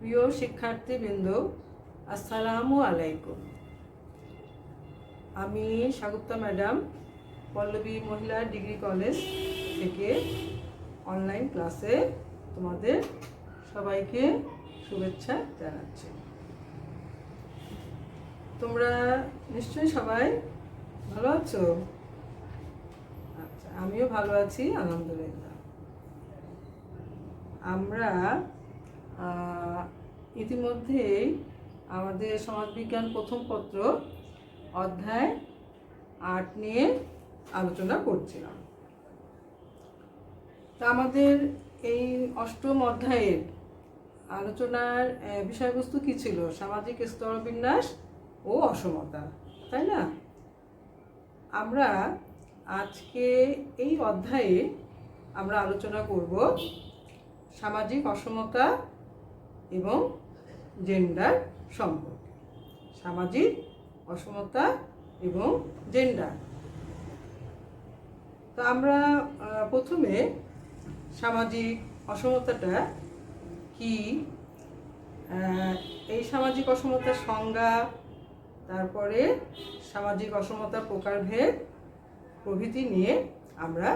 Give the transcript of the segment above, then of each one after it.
প্রিয় শিক্ষার্থীবৃন্দ, আসসালামু আলাইকুম। আমি স্বাগতা ম্যাডাম পল্লবী মহিলা ডিগ্রি কলেজ থেকে অনলাইন ক্লাসে তোমাদের সবাইকে শুভেচ্ছা জানাচ্ছি। তোমরা নিশ্চয়ই সবাই ভালো আছো? আচ্ছা, আমিও ভালো আছি, আলহামদুলিল্লাহ। আমরা ইতিমধ্যেই আমাদের সমাজবিজ্ঞান প্রথম পত্র অধ্যায় 8 নিয়ে আলোচনা করছিলাম। তা আমাদের এই অষ্টম অধ্যায়ের আলোচনার বিষয়বস্তু কি ছিল? সামাজিক স্তরবিন্যাস ও অসমতা, তাই না? আমরা আজকে এই অধ্যায়ে আমরা আলোচনা করব সামাজিক অসমতা এবং জেন্ডার সম্পর্কে। সামাজিক অসমতা এবং জেন্ডার। তো আমরা প্রথমে সামাজিক অসমতাটা কি, এই সামাজিক অসমতার সংজ্ঞা, তারপরে সামাজিক অসমতার প্রকারভেদ প্রভৃতি নিয়ে আমরা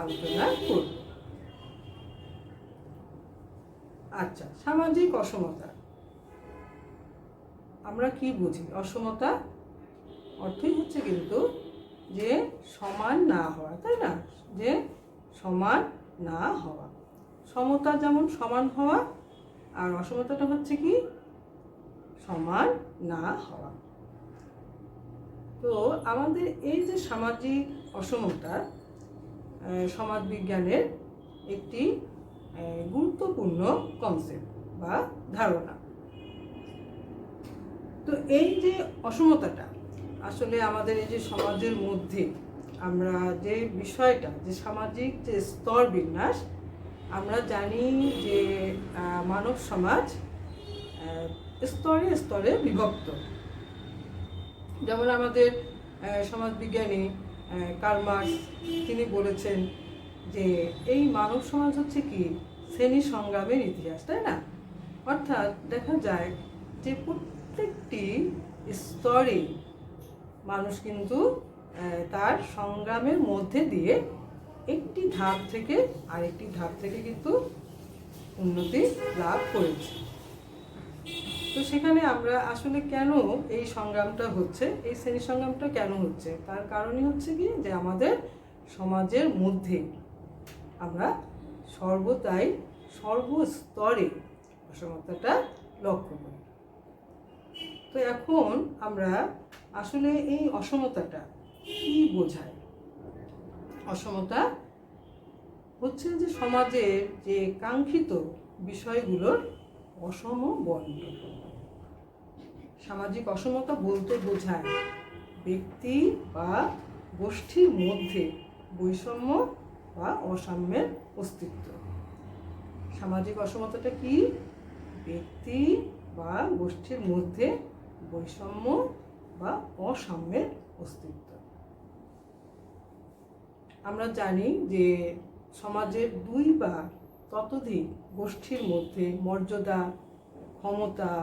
আলোচনা করব। আচ্ছা, সামাজিক অসমতা আমরা কি বুঝি? অসমতা অর্থই হচ্ছে কিন্তু যে সমান না হওয়া, তাই না? যে সমান না হওয়া। সমতা যেমন সমান হওয়া, আর অসমতাটা হচ্ছে কি সমান না হওয়া। তো আমাদের এই যে সামাজিক অসমতা সমাজবিজ্ঞানের একটি গুরুত্বপূর্ণ কনসেপ্ট বা ধারণা। তো এই যে অসমতাটা আসলে আমাদের এই যে সমাজের মধ্যে আমরা যে বিষয়টা, যে সামাজিক যে স্তর বিন্যাস, আমরা জানি যে মানব সমাজ স্তরে স্তরে বিভক্ত। যেমন আমাদের সমাজবিজ্ঞানী কার্ল মার্কস তিনি বলেছেন যে এই মানব সমাজ হচ্ছে কি শ্রেণী সংগ্রামের ইতিহাস, তাই না? অর্থাৎ দেখা যায় যে প্রত্যেকটি স্তরে মানুষ কিন্তু তার সংগ্রামের মধ্যে দিয়ে একটি ধাপ থেকে আরেকটি ধাপ থেকে কিন্তু উন্নতি লাভ করেছে। তো সেখানে আমরা আসলে কেন এই সংগ্রামটা হচ্ছে, এই শ্রেণী সংগ্রামটা কেন হচ্ছে, তার কারণই হচ্ছে কি যে আমাদের সমাজের মধ্যে আমরা সর্বদাই সর্বস্তরে অসমতাটা লক্ষ্য করি। তো এখন আমরা আসলে এই অসমতাটা কি বোঝায়? অসমতা হচ্ছে যে সমাজের যে কাঙ্ক্ষিত বিষয়গুলোর অসম বন্টন। সামাজিক অসমতা বলতে বোঝায় ব্যক্তি বা গোষ্ঠীর মধ্যে বৈষম্য বা অসাম্যের অস্তিত্ব। সামাজিক অসমতাটা কি? ব্যক্তি বা গোষ্ঠীর মধ্যে বৈষম্য বা অসাম্যের অস্তিত্ব। আমরা জানি যে সমাজের 2 বা ততোধিক গোষ্ঠীর মধ্যে মর্যাদা, ক্ষমতা,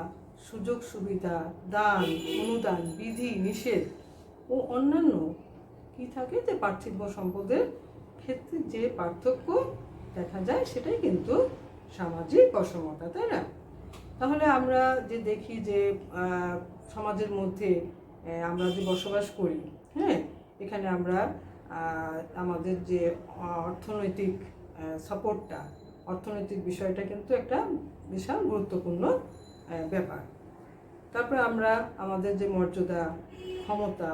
সুযোগ সুবিধা, দান, অনুদান, বিধি নিষেধ ও অন্যান্য কি থাকে যে পার্থিব সম্পদের ক্ষেত্রে যে পার্থক্য দেখা যায় সেটাই কিন্তু সামাজিক অসমতা, তাই না? তাহলে আমরা যে দেখি যে সমাজের মধ্যে আমরা যে বসবাস করি, হ্যাঁ, এখানে আমরা আমাদের যে অর্থনৈতিক সাপোর্টটা, অর্থনৈতিক বিষয়টা কিন্তু একটা বিশাল গুরুত্বপূর্ণ ব্যাপার। তারপরে আমরা আমাদের যে মর্যাদা, ক্ষমতা,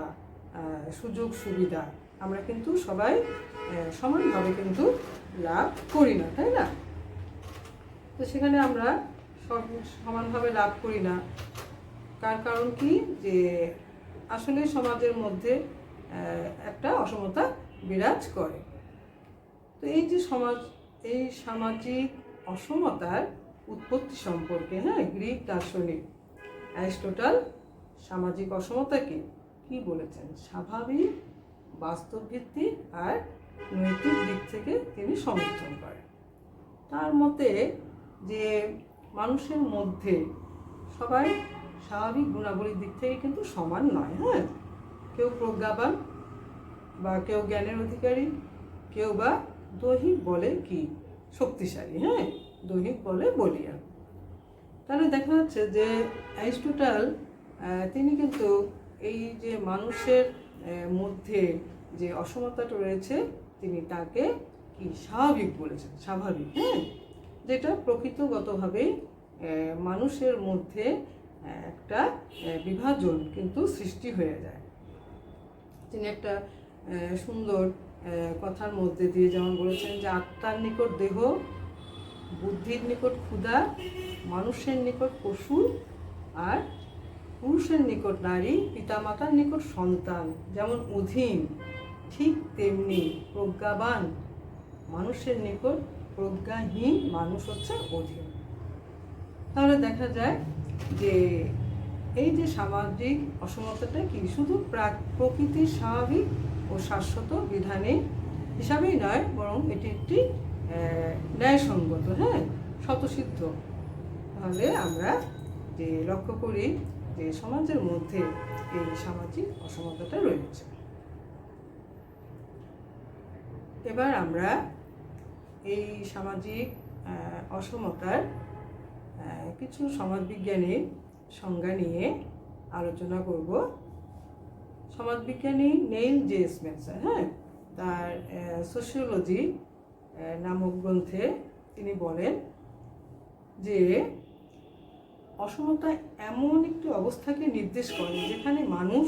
সুযোগ সুবিধা আমরা কিন্তু সবাই সমানভাবে কিন্তু লাভ করি না, তাই না? তো সেখানে আমরা সমানভাবে লাভ করি না। তার কারণ কি? যে আসলে সমাজের মধ্যে একটা অসমতা বিরাজ করে। তো এই যে এই সামাজিক অসমতার উৎপত্তি সম্পর্কে, হ্যাঁ, গ্রিক দার্শনিক অ্যারিস্টটল সামাজিক অসমতাকে কি বলেছেন? স্বাভাবিক, বাস্তবভিত্তিক আর নৈতিক দিক থেকে তিনি সমর্থন করেন। তার মতে যে মানুষের মধ্যে সবাই স্বাভাবিক গুণাবলীর দিক থেকে কিন্তু সমান নয়। হ্যাঁ, কেউ প্রজ্ঞাবান বা কেউ জ্ঞানের অধিকারী, কেউ বা দৈহিক বলে কি শক্তিশালী। হ্যাঁ, দৈহিক বলে বলিয়ান। তাহলে দেখা যাচ্ছে যে অ্যারিস্টটল তিনি কিন্তু এই যে মানুষের মধ্যে যে অসমতাটা রয়েছে তিনি তাকে কি স্বাভাবিক বলেছেন, স্বাভাবিক। হ্যাঁ, যেটা প্রকৃতগতভাবে মানুষের মধ্যে একটা বিভাজন কিন্তু সৃষ্টি হয়ে যায়। তিনি একটা সুন্দর কথার মধ্যে দিয়ে যেমন বলেছেন যে আত্মার নিকট দেহ, বুদ্ধির নিকট ক্ষুধা, মানুষের নিকট পশু, আর পুরুষের নিকট নারী, পিতামাতার নিকট সন্তান যেমন অধীন, ঠিক তেমনি প্রজ্ঞাবান মানুষের নিকট প্রজ্ঞাহীন মানুষ হচ্ছে অধীন। তাহলে দেখা যায় যে এই যে সামাজিক অসমতাটা কি শুধু প্রকৃতির স্বাভাবিক ও শাশ্বত বিধানে হিসাবেই নয়, বরং এটি একটি ন্যায়সঙ্গত, হ্যাঁ, স্বতঃসিদ্ধ। তাহলে আমরা যে লক্ষ্য করি যে সমাজের মধ্যে এই সামাজিক অসমতাটা রয়েছে। এবার আমরা এই সামাজিক অসমতার কিছু সমাজবিজ্ঞানীর সংজ্ঞা নিয়ে আলোচনা করব। সমাজবিজ্ঞানী নেইল জে স্পেন্সার, হ্যাঁ, তার সোশিওলজি নামক গ্রন্থে তিনি বলেন যে অসমতা এমন একটি অবস্থাকে নির্দেশ করে যেখানে মানুষ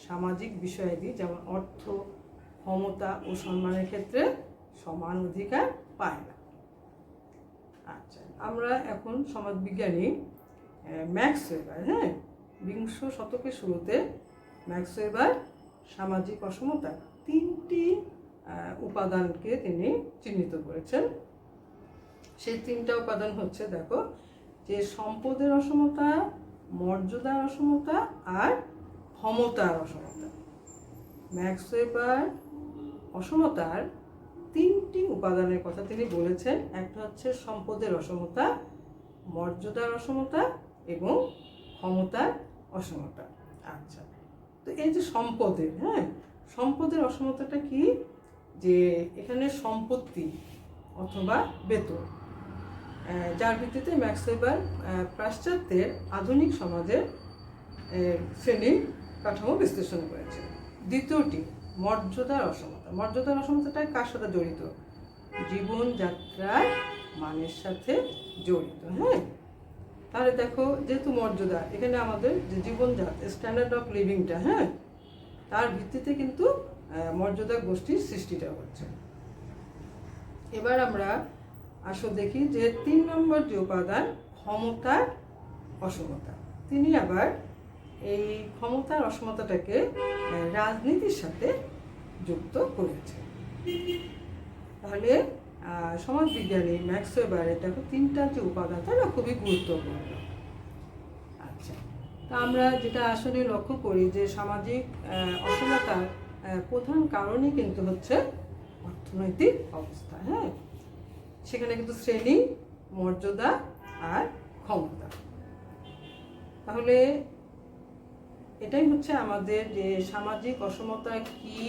সামাজিক বিষয়াদি যেমন অর্থ, ক্ষমতা ও সম্মানের ক্ষেত্রে সমান অধিকার পায় না। আচ্ছা, আমরা এখন সমাজবিজ্ঞানী ম্যাক্স ওয়েবার, হ্যাঁ, বিংশ শতকের শুরুতে ম্যাক্স ওয়েবার সামাজিক অসমতার তিনটি উপাদানকে তিনি চিহ্নিত করেছেন। সেই তিনটা উপাদান হচ্ছে, দেখো, যে সম্পদের অসমতা, মর্যাদার অসমতা আর ক্ষমতার অসমতা। ম্যাক্স ওয়েবার অসমতার তিনটি উপাদানের কথা তিনি বলেছেন। একটা হচ্ছে সম্পদের অসমতা, মর্যাদার অসমতা এবং ক্ষমতার অসমতা। আচ্ছা, তো এই যে সম্পদের, হ্যাঁ, সম্পদের অসমতাটা কি, যে এখানে সম্পত্তি অথবা বেতন, যার ভিত্তিতে ম্যাক্স ওয়েবার পাশ্চাত্যের আধুনিক সমাজের শ্রেণী কাঠামো বিশ্লেষণ করেছে। দ্বিতীয়টি মর্যাদার অসমতা। মর্যাদার অসমতাটা কার সাথে জড়িত? জীবনযাত্রার মানের সাথে জড়িত। হ্যাঁ, তাহলে দেখো, যেহেতু মর্যাদা এখানে আমাদের যে জীবনযাত্রা, স্ট্যান্ডার্ড অফ লিভিংটা, হ্যাঁ, তার ভিত্তিতে কিন্তু মর্যাদা গোষ্ঠীর সৃষ্টিটা হচ্ছে। এবার আমরা আসলে দেখি যে 3 নম্বর যে উপাদান ক্ষমতার অসমতা, তিনি আবার এই ক্ষমতার অসমতাটাকে রাজনীতির সাথে যুক্ত করেছে। তাহলে সমাজবিজ্ঞানী ম্যাক্স ওয়েবারের দেখো তিনটা যে উপাদান, তারা খুবই গুরুত্বপূর্ণ। আচ্ছা, তা আমরা যেটা আসলে লক্ষ্য করি যে সামাজিক অসমতার প্রধান কারণই কিন্তু হচ্ছে অর্থনৈতিক অবস্থা। হ্যাঁ, সেখানে কিন্তু শ্রেণী, মর্যাদা আর ক্ষমতা। তাহলে এটাই হচ্ছে আমাদের যে সামাজিক অসমতা কি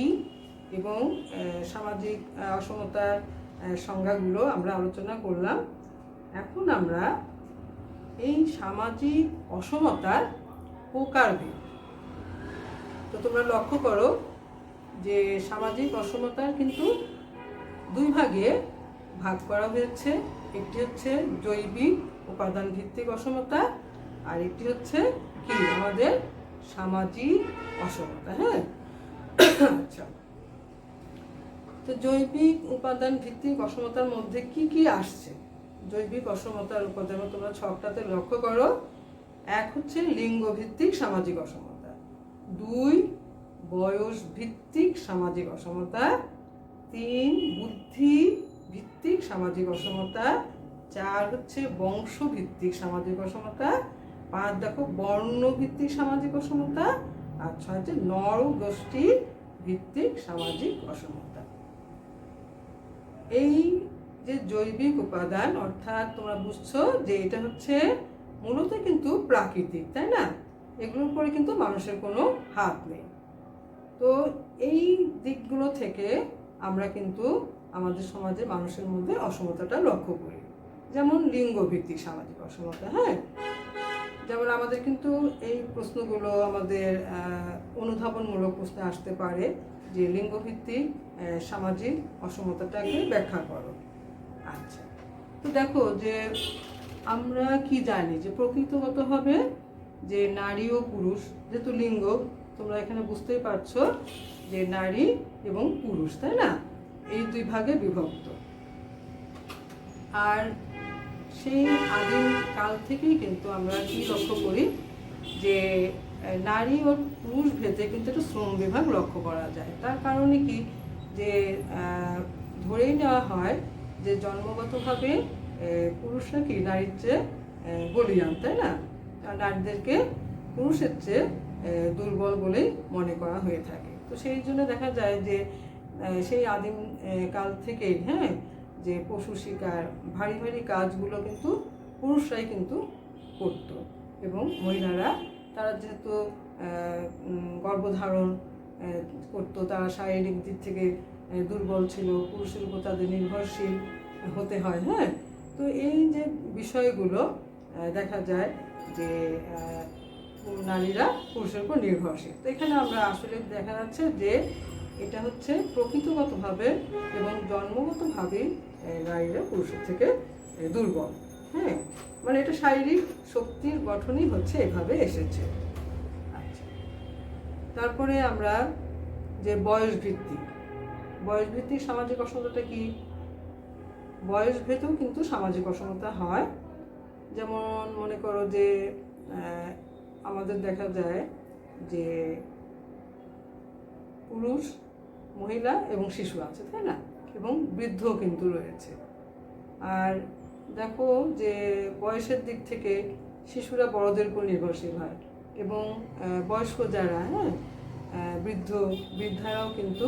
এবং সামাজিক অসমতার সংজ্ঞাগুলো আমরা আলোচনা করলাম। এখন আমরা এই সামাজিক অসমতার প্রকারভেদ, তো তোমরা লক্ষ্য করো যে সামাজিক অসমতার কিন্তু দুই ভাগে ভাগ করা হয়েছে। একটি হচ্ছে জৈবিক উপাদান ভিত্তিক অসমতা, আর একটি হচ্ছে কি আমাদের সামাজিক অসমতা। হ্যাঁ, আচ্ছা, তো জৈবিক উপাদান ভিত্তিক অসমতার মধ্যে কি কি আসছে? জৈবিক অসমতার উপাদান তোমরা ছকটাতে লক্ষ্য করো। 1 হচ্ছে লিঙ্গ ভিত্তিক সামাজিক অসমতা, 2 বয়স ভিত্তিক সামাজিক অসমতা, 3 বুদ্ধি ভিত্তিক সামাজিক অসমতা, 4 হচ্ছে বংশ ভিত্তিক সামাজিক অসমতা, 5 দেখো বর্ণ ভিত্তিক সামাজিক অসমতা, আর 6 হচ্ছে নরগোষ্ঠী ভিত্তিক সামাজিক অসমতা। এই যে জৈবিক উপাদান, অর্থাৎ তোমরা বুঝছো যে এটা হচ্ছে মূলত কিন্তু প্রাকৃতিক, তাই না? এগুলোর উপরে কিন্তু মানুষের কোনো হাত নেই। তো এই দিকগুলো থেকে আমরা কিন্তু আমাদের সমাজে মানুষের মধ্যে অসমতাটা লক্ষ্য করি। যেমন লিঙ্গভিত্তিক সামাজিক অসমতা, হ্যাঁ, যেমন আমাদের কিন্তু এই প্রশ্নগুলো আমাদের অনুধাবনমূলক প্রশ্নে আসতে পারে যে লিঙ্গভিত্তিক সামাজিক অসমতাটাকে ব্যাখ্যা করো। আচ্ছা, তো দেখো যে আমরা কি জানি যে প্রকৃতিগতভাবে যে নারী ও পুরুষ, যেহেতু লিঙ্গ তোমরা এখানে বুঝতেই পারছো যে নারী এবং পুরুষ, তাই না, এই দুই ভাগে বিভক্ত। আর সেই আদিম কাল থেকেই কিন্তু আমরা কি লক্ষ্য করি যে নারী ও পুরুষ ভেদে কিন্তু একটা শ্রম বিভাগ লক্ষ্য করা যায়। তার কারণে কি যে ধরেই নেওয়া হয় যে জন্মগতভাবে পুরুষরা কি নারীর চেয়ে বলীয়ান, তাই না? নারীদেরকে পুরুষের চেয়ে দুর্বল বলেই মনে করা হয়ে থাকে। তো সেই জন্য দেখা যায় যে সেই আদিম কাল থেকেই, হ্যাঁ, যে পশু শিকার, ভারী ভারী কাজগুলো কিন্তু পুরুষরাই কিন্তু করত, এবং মহিলারা তারা যেহেতু গর্ভধারণ করতো, তারা শারীরিক দিক থেকে দুর্বল ছিল, পুরুষের উপর তাদের নির্ভরশীল হতে হয়, হ্যাঁ। তো এই যে বিষয়গুলো দেখা যায় যে নারীরা পুরুষের উপর নির্ভরশীল। তো এখানে আমরা আসলে দেখা যাচ্ছে যে এটা হচ্ছে প্রকৃতিগতভাবে এবং জন্মগতভাবে নারীরা পুরুষের থেকে দুর্বল, হ্যাঁ, মানে এটা শারীরিক শক্তির গঠনই হচ্ছে এভাবে এসেছে। আচ্ছা, তারপরে আমরা যে বয়সভিত্তিক সামাজিক অসমতাটা কি? বয়স ভেদেও কিন্তু সামাজিক অসমতা হয়। যেমন মনে করো যে আমাদের দেখা যায় যে পুরুষ, মহিলা এবং শিশু আছে, তাই না, এবং বৃদ্ধও কিন্তু রয়েছে। আর দেখো যে বয়সের দিক থেকে শিশুরা বড়দের উপর নির্ভরশীল হয়, এবং বয়স্ক যারা, হ্যাঁ, বৃদ্ধারাও কিন্তু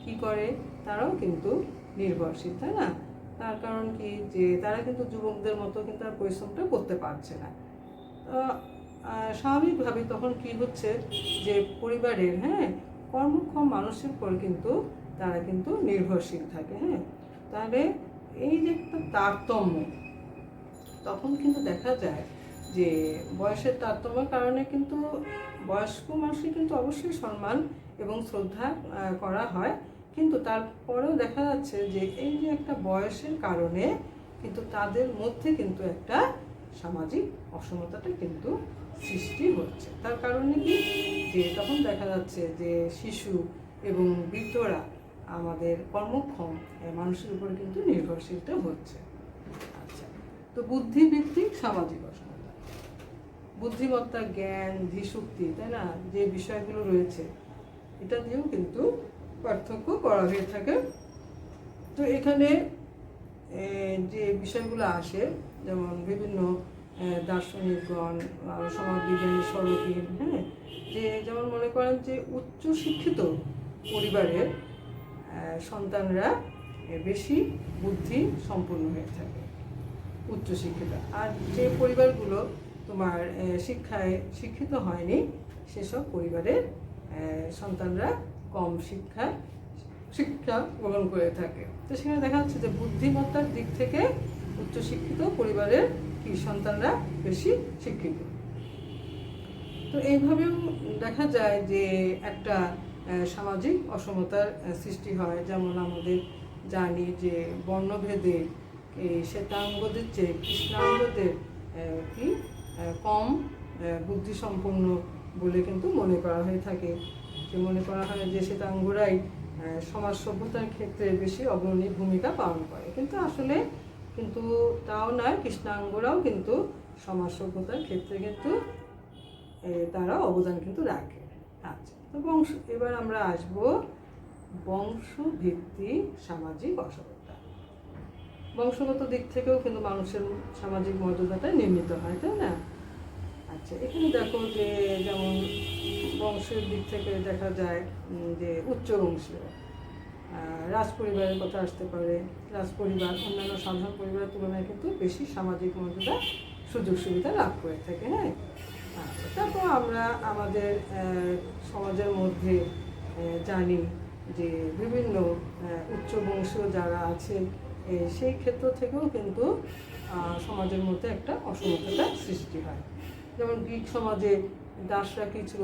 কি করে, তারাও কিন্তু নির্ভরশীল, তাই না? তার কারণ কি যে তারা কিন্তু যুবকদের মতো কিন্তু আর পরিশ্রমটা করতে পারছে না। স্বাভাবিকভাবে তখন কি হচ্ছে যে পরিবারের, হ্যাঁ, কর্মক্ষম মানুষের উপর কিন্তু তারা কিন্তু নির্ভরশীল থাকে, হ্যাঁ। তাহলে এই যে একটা তারতম্য, তখন কিন্তু দেখা যায় যে বয়সের তারতম্যের কারণে কিন্তু বয়স্ক মানুষকে কিন্তু অবশ্যই সম্মান এবং শ্রদ্ধা করা হয়, কিন্তু তারপরেও দেখা যাচ্ছে যে এই যে একটা বয়সের কারণে কিন্তু তাদের মধ্যে কিন্তু একটা সামাজিক অসমতাটা কিন্তু সৃষ্টি হচ্ছে। তার কারণে কি যে তখন দেখা যাচ্ছে যে শিশু এবং বৃদ্ধরা আমাদের কর্মক্ষম মানুষের উপরে কিন্তু নির্ভরশীলতা হচ্ছে। আচ্ছা, তো বুদ্ধিভিত্তিক সামাজিক অসমতা, বুদ্ধিমত্তা, জ্ঞান, ধীশক্তি, তাই না, যে বিষয়গুলো রয়েছে এটা দিয়েও কিন্তু পার্থক্য করা হয়ে থাকে। তো এখানে যে বিষয়গুলো আসে, যেমন বিভিন্ন দার্শনিকগণ, সমাজবিজ্ঞানী, সড়কিন, হ্যাঁ, যে যেমন মনে করেন যে উচ্চ শিক্ষিত পরিবারের সন্তানরা বেশি বুদ্ধি সম্পন্ন হয়ে থাকে, উচ্চশিক্ষিত। আর যে পরিবারগুলো তোমার শিক্ষায় শিক্ষিত হয়নি, সেসব পরিবারের সন্তানরা কম শিক্ষা গ্রহণ করে থাকে। তো সেখানে দেখা যাচ্ছে যে বুদ্ধিমত্তার দিক থেকে উচ্চশিক্ষিত পরিবারের কি সন্তানরা বেশি শিক্ষিত। তো এইভাবেও দেখা যায় যে একটা সামাজিক অসমতার সৃষ্টি হয়। যেমন আমাদের জানি যে বর্ণভেদে শ্বেতাঙ্গদের চেয়ে কৃষ্ণাঙ্গদের কি কম বুদ্ধিসম্পন্ন বলে কিন্তু মনে করা হয়ে থাকে। যে মনে করা হয় যে শ্বেতাঙ্গরাই সমাজ সভ্যতার ক্ষেত্রে বেশি অগ্রণী ভূমিকা পালন করে, কিন্তু আসলে কিন্তু তাও নয়, কৃষ্ণাঙ্গরাও কিন্তু সমাজ সভ্যতার ক্ষেত্রে কিন্তু তারা অবদান কিন্তু রাখে। আচ্ছা, তো এবার আমরা আসবো বংশভিত্তিক সামাজিক অসমতা। বংশগত দিক থেকেও কিন্তু মানুষের সামাজিক মর্যাদাটা নির্মিত হয়, তাই না? আচ্ছা, এখানে দেখো যে যেমন বংশের দিক থেকে দেখা যায় যে উচ্চ বংশীয়, রাজ পরিবারের কথা আসতে পারে। রাজ পরিবার অন্যান্য সাধারণ পরিবারের তুলনায় কিন্তু বেশি সামাজিক মর্যাদা সুযোগ সুবিধা লাভ করে থাকে। হ্যাঁ, আচ্ছা, তারপর আমরা আমাদের সমাজের মধ্যে জানি যে বিভিন্ন উচ্চ বংশীয় যারা আছে সেই ক্ষেত্র থেকেও কিন্তু সমাজের মধ্যে একটা অসমতাটা সৃষ্টি হয়। যেমন গ্রিক সমাজে দাসরা কী ছিল,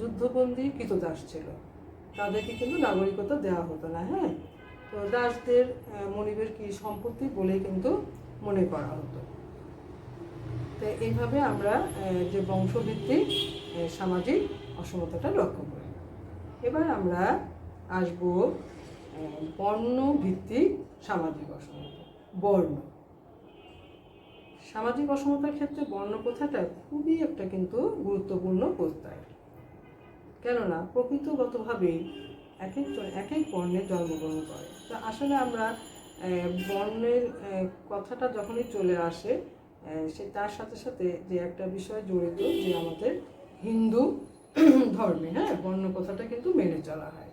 যুদ্ধবন্দী কৃতদাস ছিল, তাদেরকে কিন্তু নাগরিকতা দেওয়া হতো না। হ্যাঁ, তো দাসদের মনিবের কি সম্পত্তি বলে কিন্তু মনে করা হতো। তো এইভাবে আমরা যে বংশভিত্তিক সামাজিক অসমতাটা লক্ষ্য করি। এবার আমরা আসবো বর্ণভিত্তিক সামাজিক অসমতা। বর্ণ সামাজিক অসমতার ক্ষেত্রে বর্ণ প্রথাটা খুবই একটা কিন্তু গুরুত্বপূর্ণ প্রত্যয়। কেননা প্রকৃতিগতভাবেই এক এক বর্ণে জন্মগ্রহণ করে। তো আসলে আমরা বর্ণের কথাটা যখনই চলে আসে সে তার সাথে সাথে যে একটা বিষয় জড়িত, যে আমাদের হিন্দু ধর্মে বর্ণ কথাটা কিন্তু মেনে চলা হয়।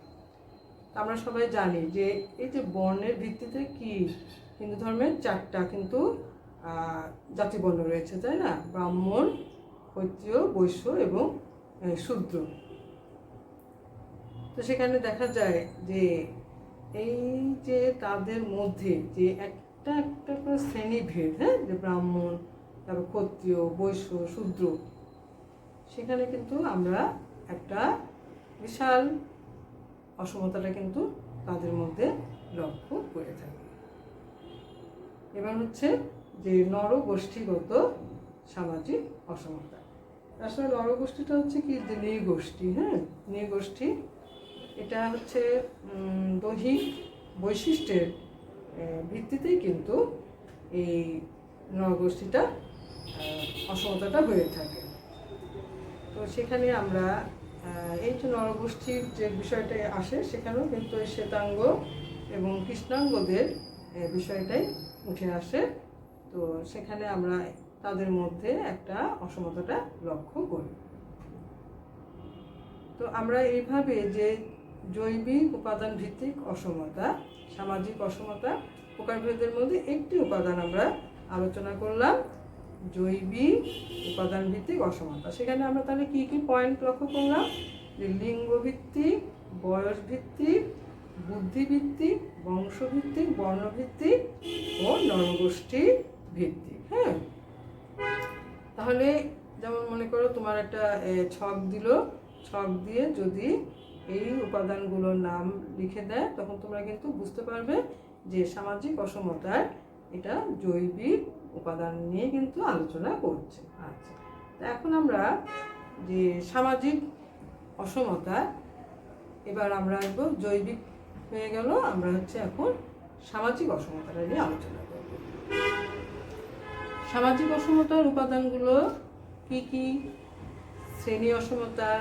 আমরা সবাই জানি যে এই যে বর্ণের ভিত্তিতে কি হিন্দু ধর্মের 4টা কিন্তু জাতিবর্ণ রয়েছে, তাই না? ব্রাহ্মণ, ক্ষত্রিয়, বৈশ্য এবং শূদ্র। তো সেখানে দেখা যায় যে এই যে তাদের মধ্যে যে একটা একটা করে শ্রেণীভেদ, যে ব্রাহ্মণ, তারপর ক্ষত্রিয়, বৈশ্য, শূদ্র, সেখানে কিন্তু আমরা একটা বিশাল অসমতাটা কিন্তু তাদের মধ্যে লক্ষ্য করে থাকি। এবার হচ্ছে যে নরগোষ্ঠীগত সামাজিক অসমতা। আসলে নরগোষ্ঠীটা হচ্ছে কি, যে নৃগোষ্ঠী। নৃগোষ্ঠী এটা হচ্ছে দৈহিক বৈশিষ্ট্যের ভিত্তিতেই কিন্তু এই নরগোষ্ঠীটা অসমতাটা হয়ে থাকে। তো সেখানে আমরা এই যে নরগোষ্ঠীর যে বিষয়টা আসে, সেখানেও কিন্তু শ্বেতাঙ্গ এবং কৃষ্ণাঙ্গদের বিষয়টাই উঠে আসে। তো সেখানে আমরা তাদের মধ্যে একটা অসমতাটা লক্ষ্য করি। তো আমরা এইভাবে যে জৈবিক উপাদান ভিত্তিক অসমতা, সামাজিক অসমতা প্রকারভেদের মধ্যে একটি উপাদান আমরা আলোচনা করলাম, জৈবিক উপাদান ভিত্তিক অসমতা। সেখানে আমরা তাহলে কি কি পয়েন্ট লক্ষ্য করলাম? যে লিঙ্গভিত্তিক, বয়সভিত্তিক, বুদ্ধিভিত্তিক, বংশভিত্তিক, বর্ণভিত্তিক ও নরগোষ্ঠী ভিত্তিক। তাহলে যেমন মনে করো তোমার একটা ছক দিল, ছক দিয়ে যদি এই উপাদানগুলোর নাম লিখে দেয়, তখন তোমরা কিন্তু বুঝতে পারবে যে সামাজিক অসমতার এটা জৈবিক উপাদান নিয়ে কিন্তু আলোচনা করছে। আচ্ছা, তো এখন আমরা যে সামাজিক অসমতা, এবার আমরা আসবো জৈবিক হয়ে গেল, আমরা হচ্ছে এখন সামাজিক অসমতাটা নিয়ে আলোচনা করব। সামাজিক অসমতার উপাদানগুলো কি কি? শ্রেণী অসমতা,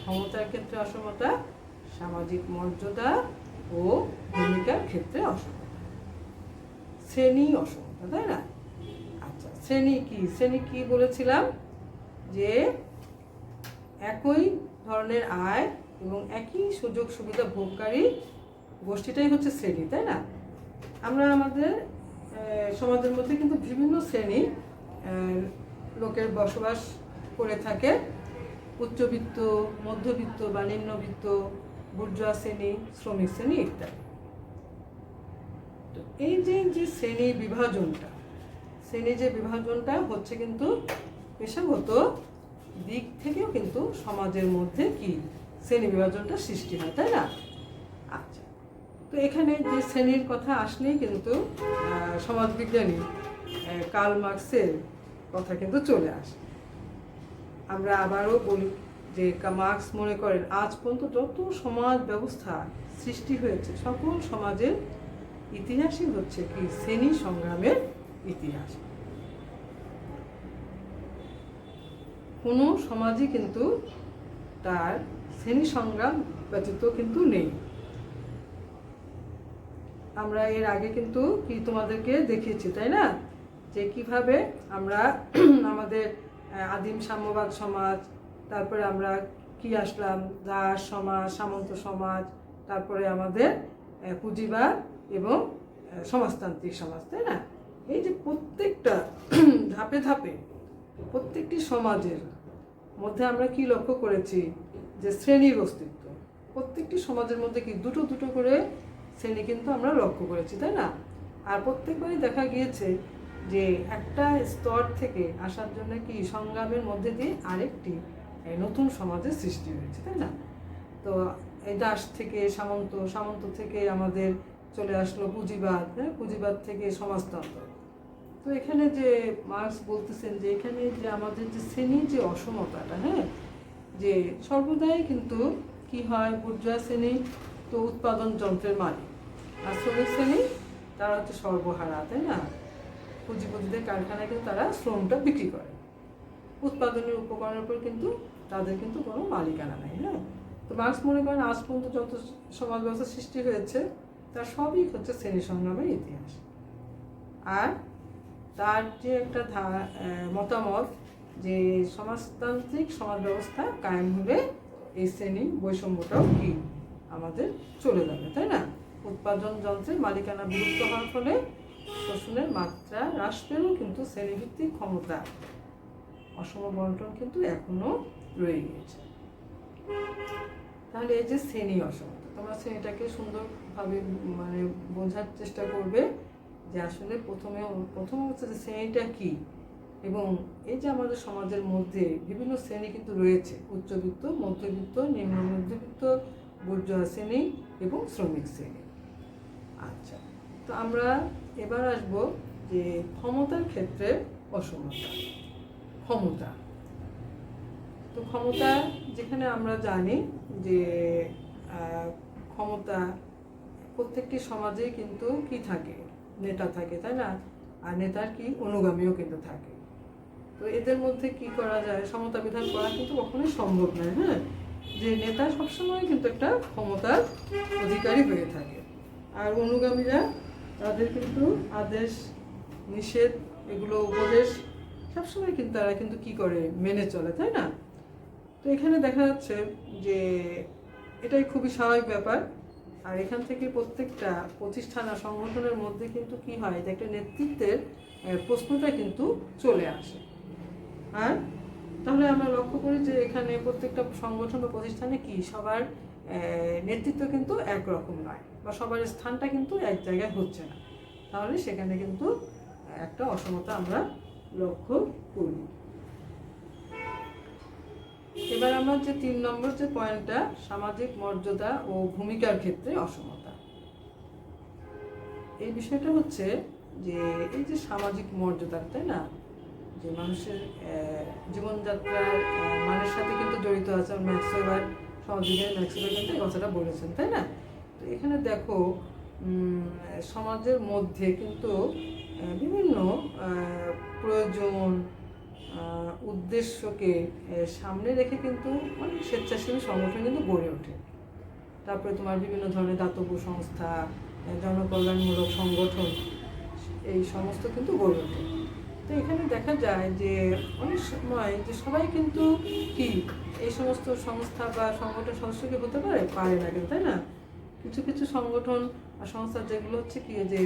ক্ষমতার ক্ষেত্রে অসমতা, সামাজিক মর্যাদা ও ভূমিকার ক্ষেত্রে অসমতা। শ্রেণী অসমতা, তাই না? আচ্ছা, শ্রেণী কি? শ্রেণী কি বলেছিলাম? যে একই ধরনের আয় এবং একই সুযোগ সুবিধা ভোগকারী গোষ্ঠীটাই হচ্ছে শ্রেণী, তাই না? আমরা আমাদের সমাজের মধ্যে কিন্তু বিভিন্ন শ্রেণী লোকের বসবাস করে থাকে। উচ্চবিত্ত, মধ্যবিত্ত বা নিম্নবিত্ত, বুর্জোয়া শ্রেণী, শ্রমিক শ্রেণী ইত্যাদি। তো এই যে শ্রেণী বিভাজনটা হচ্ছে কিন্তু পেশাগত দিক থেকেও কিন্তু সমাজের মধ্যে কি শ্রেণী বিভাজনটা সৃষ্টি হয়, তাই না? আচ্ছা, তো এখানে যে শ্রেণীর কথা আসলেই কিন্তু সমাজবিজ্ঞানী কার্ল মার্কসের কথা কিন্তু চলে আসে। আমরা আবারও বলি যে মার্কস মনে করেন আজ পর্যন্ত যত সমাজ ব্যবস্থা সৃষ্টি হয়েছে, সকল সমাজের ইতিহাসই হচ্ছে কি শ্রেণী সংগ্রামের ইতিহাস। কোনো সমাজই কিন্তু তার শ্রেণী সংগ্রাম ব্যতীত কিন্তু নেই। আমরা এর আগে কিন্তু কি তোমাদেরকে দেখিয়েছি, তাই না? যে কিভাবে আমরা আমাদের আদিম সাম্যবাদ সমাজ, তারপরে আমরা কি আসলাম দাস সমাজ, সামন্ত সমাজ, তারপরে আমাদের পুঁজিবাদ এবং সমাজতান্ত্রিক সমাজ, তাই না? এই যে প্রত্যেকটা ধাপে ধাপে প্রত্যেকটি সমাজের মধ্যে আমরা কি লক্ষ্য করেছি, যে শ্রেণীর অস্তিত্ব। প্রত্যেকটি সমাজের মধ্যে কি দুটো দুটো করে শ্রেণী কিন্তু আমরা লক্ষ্য করেছি, তাই না? আর প্রত্যেকবারই দেখা গিয়েছে যে একটা স্তর থেকে আসার জন্য কি সংগ্রামের মধ্যে দিয়ে আরেকটি নতুন সমাজের সৃষ্টি হয়েছে, তাই না? তো এই দাস থেকে সামন্ত, সামন্ত থেকে আমাদের চলে আসলো পুঁজিবাদ, হ্যাঁ, পুঁজিবাদ থেকে সমাজতন্ত্র। তো এখানে যে মার্কস বলতেছেন যে এখানে যে আমাদের যে শ্রেণীর যে অসমতাটা, হ্যাঁ, যে সর্বদাই কিন্তু কি হয়, বুর্জোয়া শ্রেণী তো উৎপাদন যন্ত্রের মালিক, আর শ্রমিক শ্রেণী তারা হচ্ছে সর্বহারা, তাই না? পুঁজিপতিদের কারখানায় কিন্তু তারা শ্রমটা বিক্রি করে, উৎপাদনের উপকরণের উপর কিন্তু তাদের কিন্তু কোনো মালিকানা নেই, হ্যাঁ। তো মার্কস মনে করেন আজ পর্যন্ত যত সমাজ ব্যবস্থা সৃষ্টি হয়েছে তার সবই হচ্ছে শ্রেণী সংগ্রামের ইতিহাস। আর তার যে একটা মতামত যে সমাজতান্ত্রিক সমাজ ব্যবস্থা কায়েম হলে এই শ্রেণী বৈষম্যটাও কি আমাদের চলে যাবে, তাই না? উৎপাদন যন্ত্রের মালিকানা বিলুপ্ত হওয়ার ফলে শোষণের মাত্রা হ্রাস পেলেও কিন্তু শ্রেণীভিত্তিক ক্ষমতা অসম বন্টন কিন্তু এখনো রয়ে গিয়েছে। তাহলে এই যে শ্রেণী অসমতা, তোমরা শ্রেণীটাকে সুন্দরভাবে মানে বোঝার চেষ্টা করবে যে আসলে প্রথম হচ্ছে যে শ্রেণীটা কি, এবং এই যে আমাদের সমাজের মধ্যে বিভিন্ন শ্রেণী কিন্তু রয়েছে, উচ্চবিত্ত, মধ্যবিত্ত, নিম্ন মধ্যবিত্ত, বুর্জোয়া শ্রেণী এবং শ্রমিক শ্রেণী। আচ্ছা, তো আমরা এবার আসব যে ক্ষমতার ক্ষেত্রে অসমতা। ক্ষমতা, তো ক্ষমতা যেখানে আমরা জানি যে ক্ষমতা প্রত্যেকটি সমাজে কিন্তু কি থাকে, নেতা থাকে, তাই না? আর নেতার কি অনুগামীও কিন্তু থাকে। তো এদের মধ্যে কি করা যায়, সমতা বিধান করা কিন্তু কখনোই সম্ভব নয়, হ্যাঁ, যে নেতা সবসময় কিন্তু একটা ক্ষমতার অধিকারী হয়ে থাকে, আর অনুগামীরা তাদের কিন্তু আদেশ নিষেধ এগুলো উপদেশ সবসময় কিন্তু তারা কিন্তু কি করে, মেনে চলে, তাই না? তো এখানে দেখা যাচ্ছে যে এটাই খুবই স্বাভাবিক ব্যাপার। আর এখান থেকে প্রত্যেকটা প্রতিষ্ঠান আর সংগঠনের মধ্যে কিন্তু কি হয়, যে একটা নেতৃত্বের প্রশ্নটা কিন্তু চলে আসে। আর তাহলে আমরা লক্ষ্য করি যে এখানে প্রত্যেকটা সংগঠন বা প্রতিষ্ঠানে কি সবার নেতৃত্ব কিন্তু একরকম নয়, বা সবার স্থানটা কিন্তু এক জায়গায় হচ্ছে না, তাহলে সেখানে কিন্তু একটা অসমতা আমরা লক্ষ্য করি। এবার আমরা যে 3 নম্বর যে পয়েন্টটা, সামাজিক মর্যাদা ও ভূমিকার ক্ষেত্রে অসমতা, এই বিষয়টা হচ্ছে যে এই যে সামাজিক মর্যাদা, তাই না, যে মানুষের জীবনযাত্রার মানের সাথে কিন্তু জড়িত আছে। ম্যাক্সওয়েল সমাজবিজ্ঞানী ম্যাক্সওয়েল কিন্তু এই কথাটা বলেছেন, তাই না? তো এখানে দেখো সমাজের মধ্যে কিন্তু বিভিন্ন প্রয়োজন উদ্দেশ্যকে সামনে রেখে কিন্তু অনেক স্বেচ্ছাসেবী সংগঠন কিন্তু গড়ে ওঠে। তারপরে তোমার বিভিন্ন ধরনের দাতব্য সংস্থা, জনকল্যাণমূলক সংগঠন, এই সমস্ত কিন্তু গড়ে ওঠে। তো এখানে দেখা যায় যে অনেক সময় যে সবাই কিন্তু কি এই সমস্ত সংস্থা বা সংগঠন সদস্যকে হতে পারে না কিন্তু, তাই না? কিছু কিছু সংগঠন আর সংস্থা যেগুলো হচ্ছে কি যে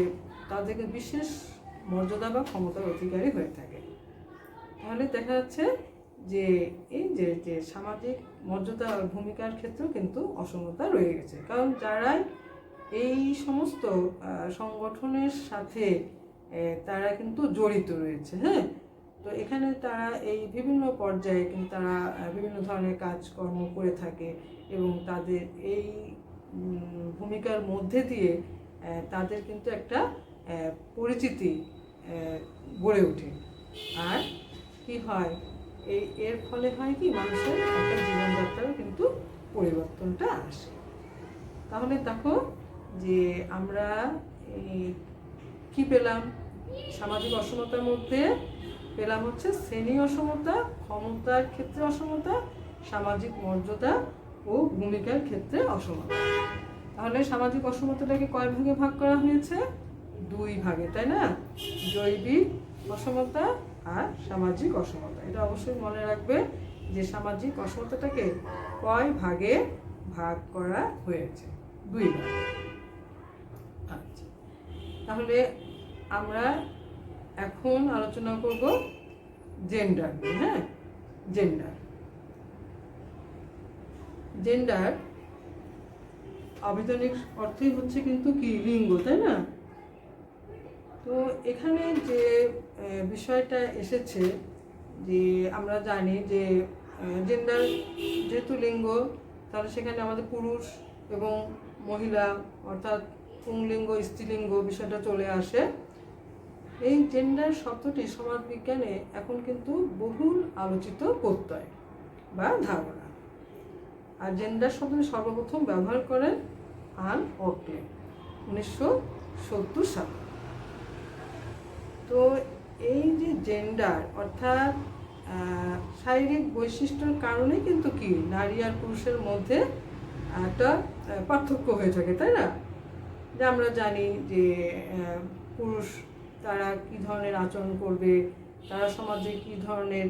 তাদেরকে বিশেষ মর্যাদা বা ক্ষমতার অধিকারী হয়ে থাকে। তাহলে দেখা যাচ্ছে যে এই যে সামাজিক মর্যাদা ভূমিকার ক্ষেত্রেও কিন্তু অসমতা রয়ে গেছে, কারণ যারাই এই সমস্ত সংগঠনের সাথে তারা কিন্তু জড়িত রয়েছে, হ্যাঁ। তো এখানে তারা এই বিভিন্ন পর্যায়ে কিন্তু তারা বিভিন্ন ধরনের কাজকর্ম করে থাকে, এবং তাদের এই ভূমিকার মধ্যে দিয়ে তাদের কিন্তু একটা পরিচিতি গড়ে ওঠে। আর কি হয়, এর ফলে হয় কি, মানুষের একটা জীবনযাত্রারও কিন্তু পরিবর্তনটা আসে। তাহলে দেখো যে আমরা কি পেলাম, সামাজিক অসমতার মধ্যে পেলাম হচ্ছে শ্রেণী অসমতা, ক্ষমতার ক্ষেত্রে অসমতা, সামাজিক মর্যাদা ও ভূমিকার ক্ষেত্রে অসমতা। তাহলে সামাজিক অসমতাটাকে কয় ভাগে ভাগ করা হয়েছে? 2 ভাগে, তাই না? জৈবিক অসমতা আর সামাজিক অসমতা। এটা অবশ্যই মনে রাখবে যে সামাজিক অসমতাটাকে কয় ভাগে ভাগ করা হয়েছে, 2 ভাগে। আচ্ছা, তাহলে আমরা এখন আলোচনা করব জেন্ডার নিয়ে। হ্যাঁ, জেন্ডার জেন্ডার আবিধানিক অর্থই হচ্ছে কিন্তু কি, লিঙ্গ, তাই না? তো এখানে যে বিষয়টা এসেছে, যে আমরা জানি যে জেন্ডার যেহেতু লিঙ্গ, তাহলে সেখানে আমাদের পুরুষ এবং মহিলা অর্থাৎ পুংলিঙ্গ স্ত্রীলিঙ্গ বিষয়টা চলে আসে। এই জেন্ডার শব্দটি সমাজবিজ্ঞানে এখন কিন্তু বহুল আলোচিত প্রত্যয় বা ধারণা। আর জেন্ডার শব্দটি সর্বপ্রথম ব্যবহার করেন আন অক্লে 1970 সালে। তো এই যে জেন্ডার অর্থাৎ শারীরিক বৈশিষ্ট্যের কারণে কিন্তু কি নারী আর পুরুষের মধ্যে একটা পার্থক্য হয়ে থাকে, তাই না? যে আমরা জানি যে পুরুষ তারা কী ধরনের আচরণ করবে, তারা সমাজে কী ধরনের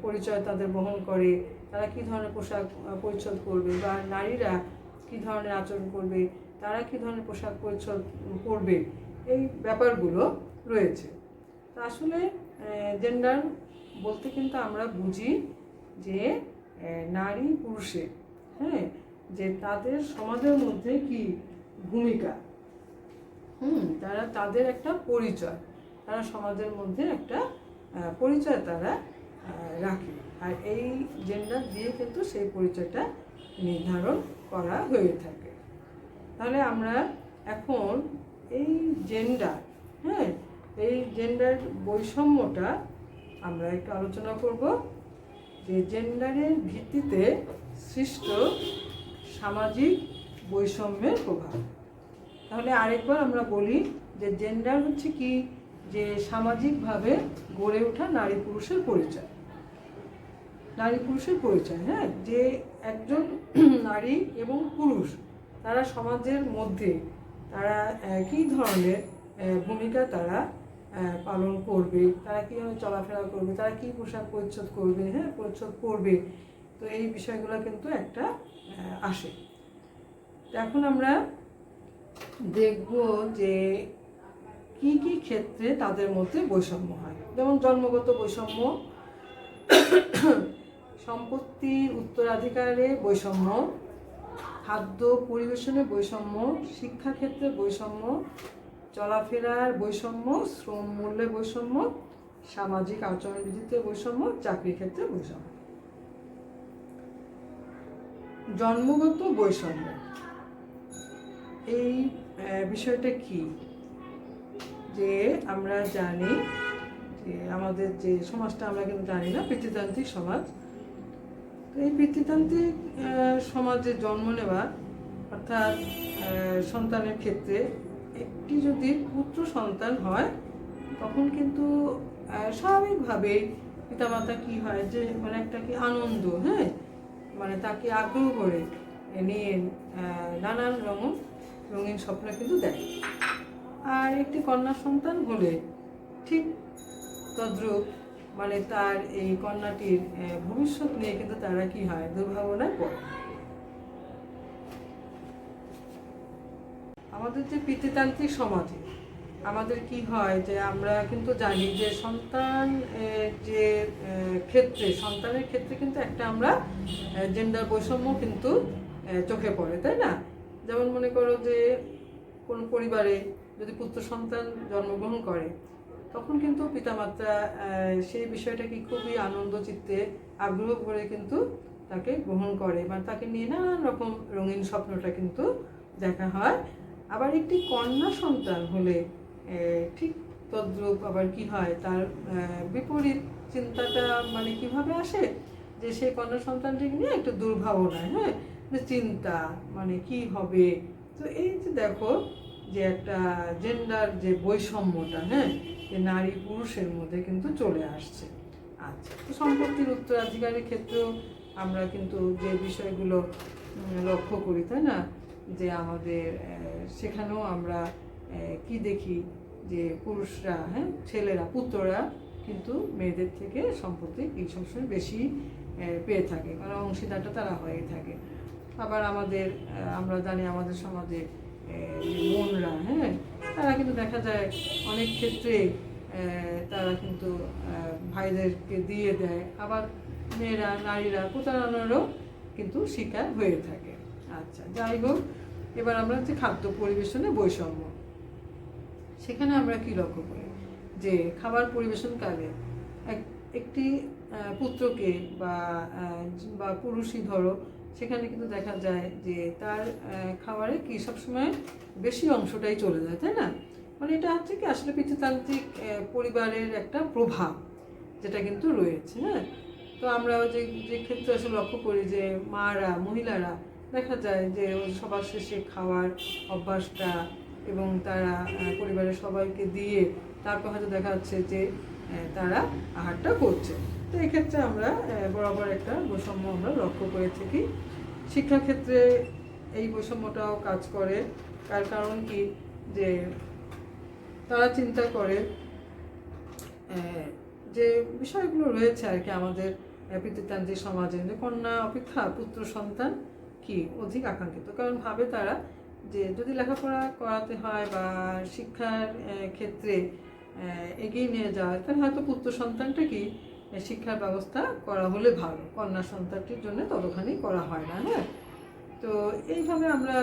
পরিচয় তাদের বহন করে, তারা কী ধরনের পোশাক পরিচ্ছদ করবে, বা নারীরা কী ধরনের আচরণ করবে, তারা কী ধরনের পোশাক পরিচ্ছদ করবে, এই ব্যাপারগুলো রয়েছে। তা আসলে জেন্ডার বলতে কিন্তু আমরা বুঝি যে নারী পুরুষের, হ্যাঁ, যে তাদের সমাজের মধ্যে কি ভূমিকা, তারা তাদের একটা পরিচয়, তারা সমাজের মধ্যে একটা পরিচয় তারা রাখে। আর এই জেন্ডার দিয়ে কিন্তু সেই পরিচয়টা নির্ধারণ করা হয়ে থাকে। তাহলে আমরা এখন এই জেন্ডার, হ্যাঁ, এই জেন্ডার বৈষম্যটা আমরা একটু আলোচনা করব, যে জেন্ডারের ভিত্তিতে সৃষ্ট সামাজিক বৈষম্যের প্রভাব। তাহলে আরেকবার আমরা বলি যে জেন্ডার হচ্ছে কি, যে সামাজিকভাবে গড়ে ওঠা নারী পুরুষের পরিচয়, নারী পুরুষের পরিচয়, হ্যাঁ, যে একজন নারী এবং পুরুষ তারা সমাজের মধ্যে তারা কী ধরনের ভূমিকা তারা পালন করবে, তারা কীভাবে চলাফেরা করবে, তারা কী পোশাক পরিচ্ছদ করবে, হ্যাঁ, পরিচ্ছদ করবে। তো এই বিষয়গুলো কিন্তু একটা আসে। এখন আমরা দেখব যে কি কি ক্ষেত্রে তাদের মধ্যে বৈষম্য হয়। যেমন জন্মগত বৈষম্য, সম্পত্তির উত্তরাধিকারে বৈষম্য, খাদ্য পরিবেশনের বৈষম্য, শিক্ষাক্ষেত্রে বৈষম্য, চলাফেরার বৈষম্য, শ্রম মূল্যে বৈষম্য, সামাজিক আচরণবিধিতে বৈষম্য, চাকরি ক্ষেত্রে বৈষম্য। জন্মগত বৈষম্য এই বিষয়টা কি, যে আমরা জানি যে আমাদের যে সমাজটা আমরা কিন্তু জানি না, পিতৃতান্ত্রিক সমাজ। তো এই পিতৃতান্ত্রিক সমাজে জন্ম নেওয়া অর্থাৎ সন্তানের ক্ষেত্রে একটি যদি পুত্র সন্তান হয়, তখন কিন্তু স্বাভাবিকভাবেই পিতামাতা কি হয়, যে মানে একটা কি আনন্দ, হ্যাঁ, মানে তাকে আগ্রহ করে নিয়ে নানান রঙিন স্বপ্ন কিন্তু দেখে। আর একটি কন্যা সন্তান হলে ঠিক তদ্রূপ, মানে তার এই কন্যাটির ভবিষ্যৎ নিয়ে কিন্তু তারা কি হয়, দুর্ভাবনায় পড়ে। আমাদের যে পিতৃতান্ত্রিক সমাজে আমাদের কি হয়, যে আমরা কিন্তু জানি যে সন্তান যে ক্ষেত্রে, সন্তানের ক্ষেত্রে কিন্তু একটা আমরা জেন্ডার বৈষম্য কিন্তু চোখে পড়ে, তাই না? যেমন মনে করো যে কোনো পরিবারে যদি পুত্র সন্তান জন্মগ্রহণ করে, তখন কিন্তু পিতামাতা সেই বিষয়টাকে খুবই আনন্দ চিত্তে আগ্রহ করে কিন্তু তাকে গ্রহণ করে, বা তাকে নিয়ে নানান রকম রঙিন স্বপ্নটা কিন্তু দেখা হয়। আবার একটি কন্যা সন্তান হলে ঠিক তদ্রূপ আবার কি হয়, তার বিপরীত চিন্তাটা মানে কিভাবে আসে, যে সেই কন্যা সন্তানটিকে নিয়ে একটু দুর্ভাবনায়, হ্যাঁ, যে চিন্তা মানে কি হবে। তো এই যে দেখো যে একটা জেন্ডার যে বৈষম্যটা, হ্যাঁ, যে নারী পুরুষের মধ্যে কিন্তু চলে আসছে। আচ্ছা, তো সম্পত্তির উত্তরাধিকারের ক্ষেত্রেও আমরা কিন্তু যে বিষয়গুলো লক্ষ্য করি, তাই না, যে আমাদের সেখানেও আমরা কি দেখি, যে পুরুষরা, হ্যাঁ, ছেলেরা, পুত্ররা কিন্তু মেয়েদের থেকে সম্পত্তি এই সবসময় বেশি পেয়ে থাকে, কারণ অংশীদারটা তারা হয়ে থাকে। আবার আমরা জানি আমাদের সমাজে বোনরা, হ্যাঁ, তারা কিন্তু দেখা যায় অনেক ক্ষেত্রে তারা কিন্তু ভাইদেরকে দিয়ে দেয়, আবার মেয়েরা নারীরা প্রতারণারও কিন্তু শিকার হয়ে থাকে। আচ্ছা, যাই হোক, এবার আমরা হচ্ছে খাদ্য পরিবেশনে বৈষম্য। সেখানে আমরা কি লক্ষ্য করি যে খাবার পরিবেশনকালে একটি পুত্রকে বা পুরুষই ধরো, সেখানে কিন্তু দেখা যায় যে তার খাবারে কি সবসময় বেশি অংশটাই চলে যায়, তাই না? মানে এটা হচ্ছে কি আসলে পিতৃতান্ত্রিক পরিবারের একটা প্রভাব যেটা কিন্তু রয়েছে। হ্যাঁ, তো আমরা যে যে ক্ষেত্রে আসলে লক্ষ্য করি যে মহিলারা দেখা যায় যে সবার শেষে খাওয়ার অভ্যাসটা, এবং তারা পরিবারের সবাইকে দিয়ে তারপর হয়তো দেখা যাচ্ছে যে তারা আহারটা করছে। তো এক্ষেত্রে আমরা বরাবর একটা বৈষম্য আমরা লক্ষ্য করে থাকি। শিক্ষাক্ষেত্রে এই বৈষম্যটাও কাজ করে। তার কারণ কি, যে তারা চিন্তা করে যে বিষয়গুলো রয়েছে আর কি আমাদের পিতৃতান্ত্রিক সমাজে, যে কন্যা অপেক্ষা পুত্র সন্তান কি অধিক আকাঙ্ক্ষিত। কারণ ভাবে তারা যে যদি লেখাপড়া করাতে হয় বা শিক্ষার ক্ষেত্রে এগিয়ে নিয়ে যাওয়া, তাহলে হয়তো পুত্র সন্তানটা কি শিক্ষার ব্যবস্থা করা হলে ভালো, কন্যা সন্তানটির জন্য ততখানি করা হয় না। হ্যাঁ, তো এইভাবে আমরা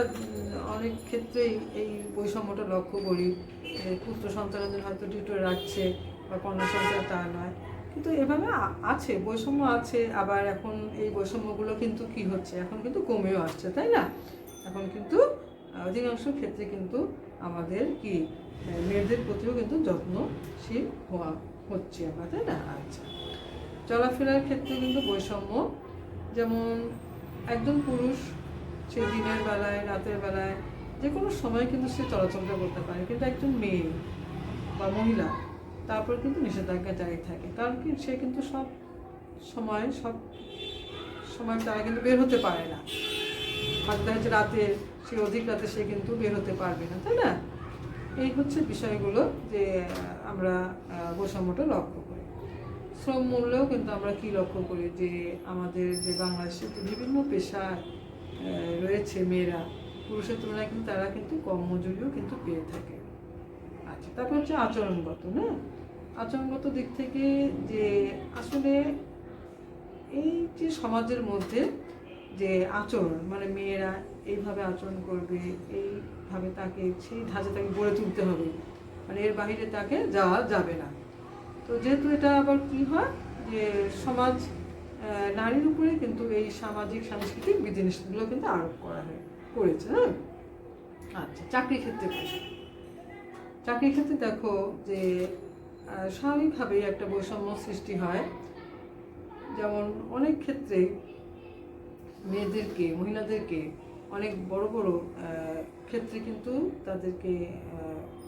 অনেক ক্ষেত্রেই এই বৈষম্যটা লক্ষ্য করি। পুত্র সন্তানদের হয়তো টিউটর রাখছে বা কন্যা সন্তান তা নয়, কিন্তু এভাবে আছে, বৈষম্য আছে। আবার এখন এই বৈষম্যগুলো কিন্তু কি হচ্ছে, এখন কিন্তু কমেও আসছে, তাই না? এখন কিন্তু অধিকাংশ ক্ষেত্রে কিন্তু আমাদের কি মেয়েদের প্রতিও কিন্তু যত্নশীল হওয়া হচ্ছে আমরা, তাই না? আচ্ছা, চলাফেরার ক্ষেত্রে কিন্তু বৈষম্য, যেমন একজন পুরুষ সে দিনের বেলায় রাতের বেলায় যে কোনো সময় কিন্তু সে চলাচলটা করতে পারে, কিন্তু একজন মেয়ে বা মহিলা তারপর কিন্তু নিষেধাজ্ঞা জারি থাকে। কারণ কি, সে কিন্তু সব সময় তারা কিন্তু বের হতে পারে না। হয়তো দেখা যাচ্ছে রাতে, সে অধিক রাতে সে কিন্তু বের হতে পারবে না, তাই না? এই হচ্ছে বিষয়গুলো যে আমরা বৈষম্যটা লক্ষ্য করি। শ্রম মূল্যেও কিন্তু আমরা কি লক্ষ্য করি যে আমাদের যে বাংলাদেশে বিভিন্ন পেশায় রয়েছে মেয়েরা, পুরুষের তুলনায় কিন্তু তারা কিন্তু কম মজুরিও কিন্তু পেয়ে থাকে। আচ্ছা, তারপর হচ্ছে আচরণগত, না আচরণগত দিক থেকে যে আসলে এই যে সমাজের মধ্যে যে আচরণ, মানে মেয়েরা এইভাবে আচরণ করবে, এইভাবে তাকে সেই ধাঁচে তাকে গড়ে তুলতে হবে, মানে এর বাইরে তাকে যাওয়া যাবে না। তো যেহেতু এটা আবার কি হয় যে সমাজ নারীর উপরে কিন্তু এই সামাজিক সাংস্কৃতিক বিধিনিষেধগুলো কিন্তু আরোপ করেছে। হ্যাঁ, আচ্ছা, চাকরির ক্ষেত্রে দেখো যে স্বাভাবিকভাবেই একটা বৈষম্য সৃষ্টি হয়। যেমন অনেক ক্ষেত্রে মহিলাদেরকে অনেক বড় বড় ক্ষেত্রে কিন্তু তাদেরকে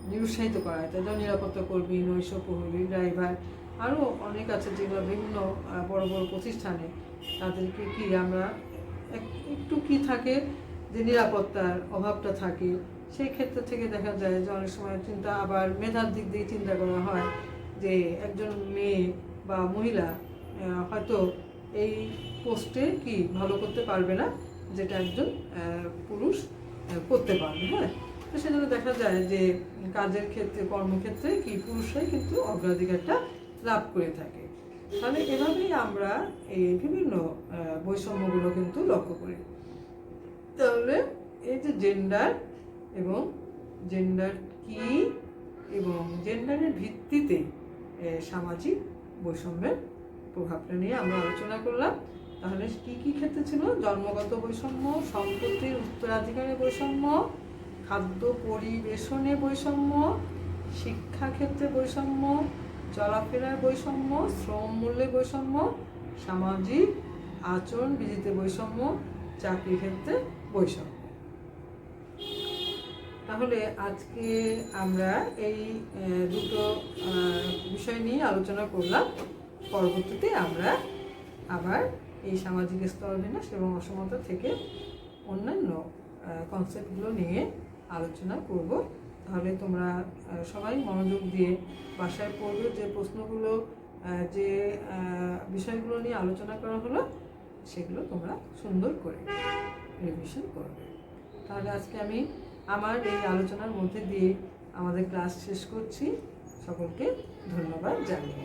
নিরুৎসাহিত করা হয়। তাদের নিরাপত্তা কর্মী, নৈশ প্রহরী, ড্রাইভার, আরও অনেক আছে যেগুলো বিভিন্ন বড় বড় প্রতিষ্ঠানে তাদেরকে কি আমরা একটু কি থাকে যে নিরাপত্তার অভাবটা থাকে। সেই ক্ষেত্র থেকে দেখা যায় যে অনেক সময় আবার মেধার দিক দিয়ে চিন্তা করা হয় যে একজন মেয়ে বা মহিলা হয়তো এই পোস্টে কি ভালো করতে পারবে না, যেটা একজন পুরুষ করতে পারবে। হ্যাঁ, তো সেজন্য দেখা যায় যে কাজের ক্ষেত্রে, কর্মক্ষেত্রে কি পুরুষরাই কিন্তু অগ্রাধিকারটা লাভ করে থাকে। তাহলে এভাবেই আমরা এই বিভিন্ন বৈষম্যগুলো কিন্তু লক্ষ্য করি। তাহলে এই যে জেন্ডার কি এবং জেন্ডারের ভিত্তিতে সামাজিক বৈষম্যের প্রভাবটা নিয়ে আমরা আলোচনা করলাম। তাহলে কি কি ক্ষেত্রে ছিল? জন্মগত বৈষম্য, সম্পত্তির উত্তরাধিকারের বৈষম্য, খাদ্য পরিবেশনে বৈষম্য, শিক্ষাক্ষেত্রে বৈষম্য, চলাফেরার বৈষম্য, শ্রম মূল্যে বৈষম্য, সামাজিক আচরণ বিধিতে বৈষম্য, চাকরি ক্ষেত্রে বৈষম্য। তাহলে আজকে আমরা এই দুটো বিষয় নিয়ে আলোচনা করলাম। পরবর্তীতে আমরা আবার এই সামাজিক স্তরবিন্যাস এবং অসমতা থেকে অন্যান্য কনসেপ্টগুলো নিয়ে আলোচনা করব। তাহলে তোমরা সবাই মনোযোগ দিয়ে বাসায় পড়বে, যে প্রশ্নগুলো, যে বিষয়গুলো নিয়ে আলোচনা করা হলো সেগুলো তোমরা সুন্দর করে রিভিশন করবে। তাহলে আজকে আমি আমার এই আলোচনার মধ্যে দিয়ে আমাদের ক্লাস শেষ করছি। সকলকে ধন্যবাদ জানিয়ে।